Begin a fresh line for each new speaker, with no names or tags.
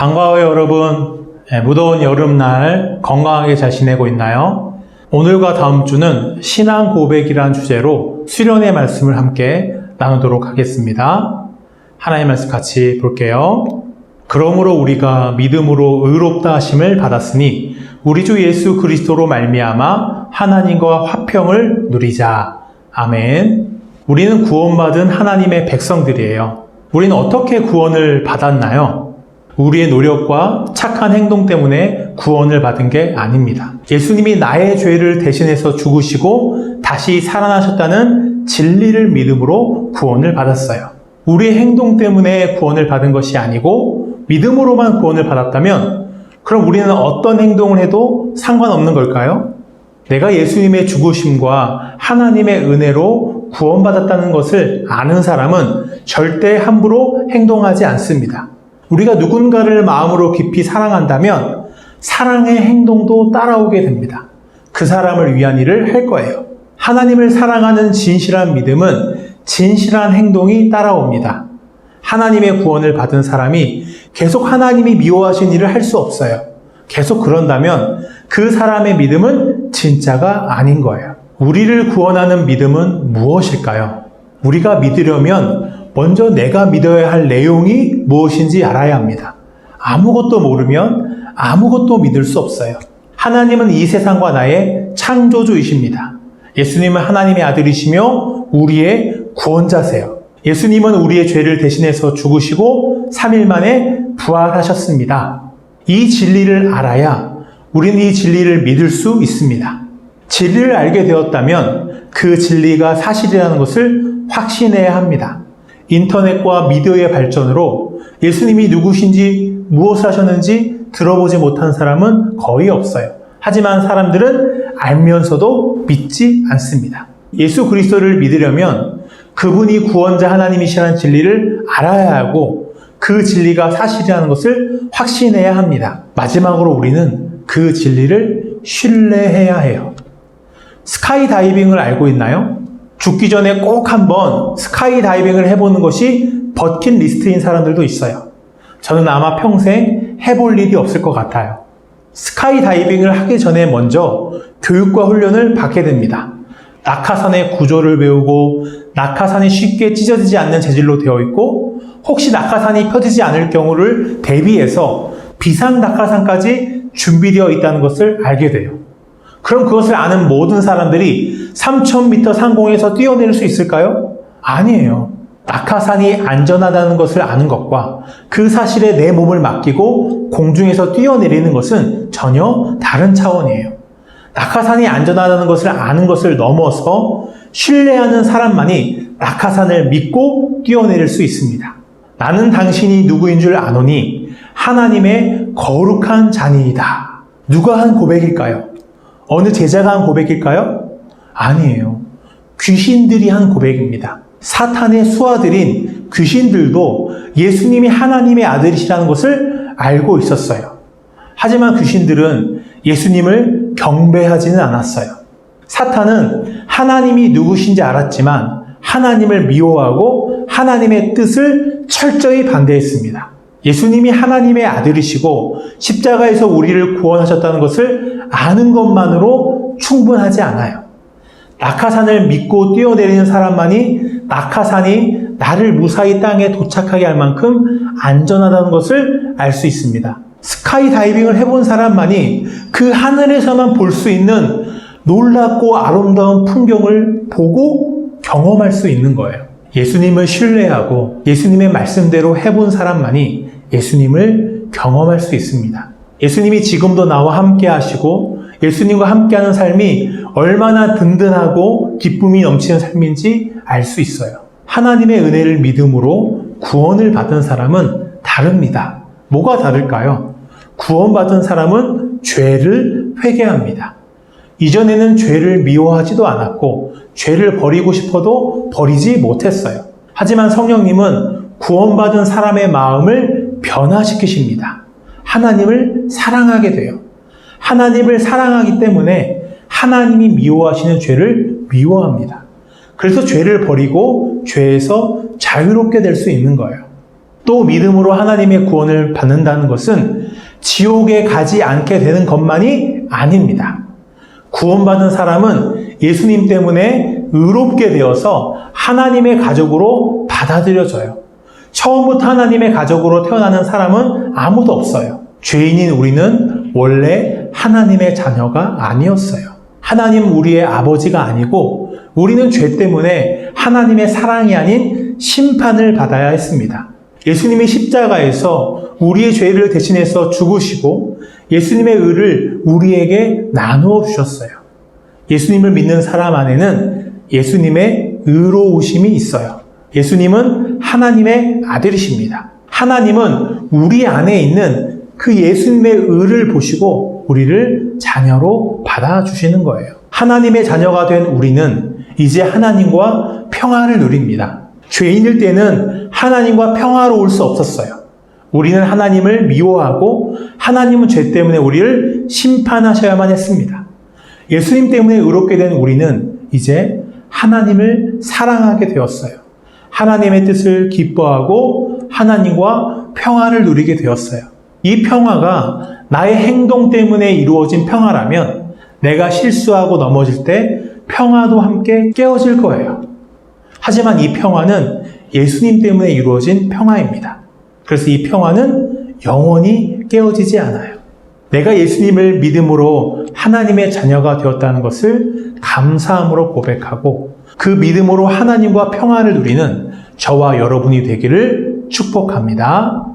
반가워요, 여러분. 무더운 여름날 건강하게 잘 지내고 있나요? 오늘과 다음 주는 신앙 고백이라는 주제로 수련의 말씀을 함께 나누도록 하겠습니다. 하나님의 말씀 같이 볼게요. 그러므로 우리가 믿음으로 의롭다 하심을 받았으니 우리 주 예수 그리스도로 말미암아 하나님과 화평을 누리자. 아멘. 우리는 구원받은 하나님의 백성들이에요. 우리는 어떻게 구원을 받았나요? 우리의 노력과 착한 행동 때문에 구원을 받은 게 아닙니다. 예수님이 나의 죄를 대신해서 죽으시고 다시 살아나셨다는 진리를 믿음으로 구원을 받았어요. 우리의 행동 때문에 구원을 받은 것이 아니고 믿음으로만 구원을 받았다면 그럼 우리는 어떤 행동을 해도 상관없는 걸까요? 내가 예수님의 죽으심과 하나님의 은혜로 구원받았다는 것을 아는 사람은 절대 함부로 행동하지 않습니다. 우리가 누군가를 마음으로 깊이 사랑한다면 사랑의 행동도 따라오게 됩니다. 그 사람을 위한 일을 할 거예요. 하나님을 사랑하는 진실한 믿음은 진실한 행동이 따라옵니다. 하나님의 구원을 받은 사람이 계속 하나님이 미워하신 일을 할 수 없어요. 계속 그런다면 그 사람의 믿음은 진짜가 아닌 거예요. 우리를 구원하는 믿음은 무엇일까요? 우리가 믿으려면 먼저 내가 믿어야 할 내용이 무엇인지 알아야 합니다. 아무것도 모르면 아무것도 믿을 수 없어요. 하나님은 이 세상과 나의 창조주이십니다. 예수님은 하나님의 아들이시며 우리의 구원자세요. 예수님은 우리의 죄를 대신해서 죽으시고 3일 만에 부활하셨습니다. 이 진리를 알아야 우리는 이 진리를 믿을 수 있습니다. 진리를 알게 되었다면 그 진리가 사실이라는 것을 확신해야 합니다. 인터넷과 미디어의 발전으로 예수님이 누구신지 무엇을 하셨는지 들어보지 못한 사람은 거의 없어요. 하지만 사람들은 알면서도 믿지 않습니다. 예수 그리스도를 믿으려면 그분이 구원자 하나님이시라는 진리를 알아야 하고 그 진리가 사실이라는 것을 확신해야 합니다. 마지막으로 우리는 그 진리를 신뢰해야 해요. 스카이다이빙을 알고 있나요? 죽기 전에 꼭 한번 스카이다이빙을 해보는 것이 버킷리스트인 사람들도 있어요. 저는 아마 평생 해볼 일이 없을 것 같아요. 스카이다이빙을 하기 전에 먼저 교육과 훈련을 받게 됩니다. 낙하산의 구조를 배우고 낙하산이 쉽게 찢어지지 않는 재질로 되어 있고 혹시 낙하산이 펴지지 않을 경우를 대비해서 비상 낙하산까지 준비되어 있다는 것을 알게 돼요. 그럼 그것을 아는 모든 사람들이 3000m 상공에서 뛰어내릴 수 있을까요? 아니에요. 낙하산이 안전하다는 것을 아는 것과 그 사실에 내 몸을 맡기고 공중에서 뛰어내리는 것은 전혀 다른 차원이에요. 낙하산이 안전하다는 것을 아는 것을 넘어서 신뢰하는 사람만이 낙하산을 믿고 뛰어내릴 수 있습니다. 나는 당신이 누구인 줄 아노니 하나님의 거룩한 자니이다. 누가 한 고백일까요? 어느 제자가 한 고백일까요? 아니에요. 귀신들이 한 고백입니다. 사탄의 수하들인 귀신들도 예수님이 하나님의 아들이시라는 것을 알고 있었어요. 하지만 귀신들은 예수님을 경배하지는 않았어요. 사탄은 하나님이 누구신지 알았지만 하나님을 미워하고 하나님의 뜻을 철저히 반대했습니다. 예수님이 하나님의 아들이시고 십자가에서 우리를 구원하셨다는 것을 아는 것만으로 충분하지 않아요. 낙하산을 믿고 뛰어내리는 사람만이 낙하산이 나를 무사히 땅에 도착하게 할 만큼 안전하다는 것을 알 수 있습니다. 스카이다이빙을 해본 사람만이 그 하늘에서만 볼 수 있는 놀랍고 아름다운 풍경을 보고 경험할 수 있는 거예요. 예수님을 신뢰하고 예수님의 말씀대로 해본 사람만이 예수님을 경험할 수 있습니다. 예수님이 지금도 나와 함께 하시고 예수님과 함께하는 삶이 얼마나 든든하고 기쁨이 넘치는 삶인지 알 수 있어요. 하나님의 은혜를 믿음으로 구원을 받은 사람은 다릅니다. 뭐가 다를까요? 구원받은 사람은 죄를 회개합니다. 이전에는 죄를 미워하지도 않았고 죄를 버리고 싶어도 버리지 못했어요. 하지만 성령님은 구원받은 사람의 마음을 변화시키십니다. 하나님을 사랑하게 돼요. 하나님을 사랑하기 때문에 하나님이 미워하시는 죄를 미워합니다. 그래서 죄를 버리고 죄에서 자유롭게 될 수 있는 거예요. 또 또 믿음으로 하나님의 구원을 받는다는 것은 지옥에 가지 않게 되는 것만이 아닙니다. 구원받은 사람은 예수님 때문에 의롭게 되어서 하나님의 가족으로 받아들여져요. 처음부터 하나님의 가족으로 태어나는 사람은 아무도 없어요. 죄인인 우리는 원래 하나님의 자녀가 아니었어요. 하나님 우리의 아버지가 아니고 우리는 죄 때문에 하나님의 사랑이 아닌 심판을 받아야 했습니다. 예수님이 십자가에서 우리의 죄를 대신해서 죽으시고 예수님의 의를 우리에게 나누어 주셨어요. 예수님을 믿는 사람 안에는 예수님의 의로우심이 있어요. 예수님은 하나님의 아들이십니다. 하나님은 우리 안에 있는 그 예수님의 의를 보시고 우리를 자녀로 받아주시는 거예요. 하나님의 자녀가 된 우리는 이제 하나님과 평화를 누립니다. 죄인일 때는 하나님과 평화로울 수 없었어요. 우리는 하나님을 미워하고 하나님은 죄 때문에 우리를 심판하셔야만 했습니다. 예수님 때문에 의롭게 된 우리는 이제 하나님을 사랑하게 되었어요. 하나님의 뜻을 기뻐하고 하나님과 평화를 누리게 되었어요. 이 평화가 나의 행동 때문에 이루어진 평화라면 내가 실수하고 넘어질 때 평화도 함께 깨어질 거예요. 하지만 이 평화는 예수님 때문에 이루어진 평화입니다. 그래서 이 평화는 영원히 깨어지지 않아요. 내가 예수님을 믿음으로 하나님의 자녀가 되었다는 것을 감사함으로 고백하고 그 믿음으로 하나님과 평화를 누리는 저와 여러분이 되기를 축복합니다.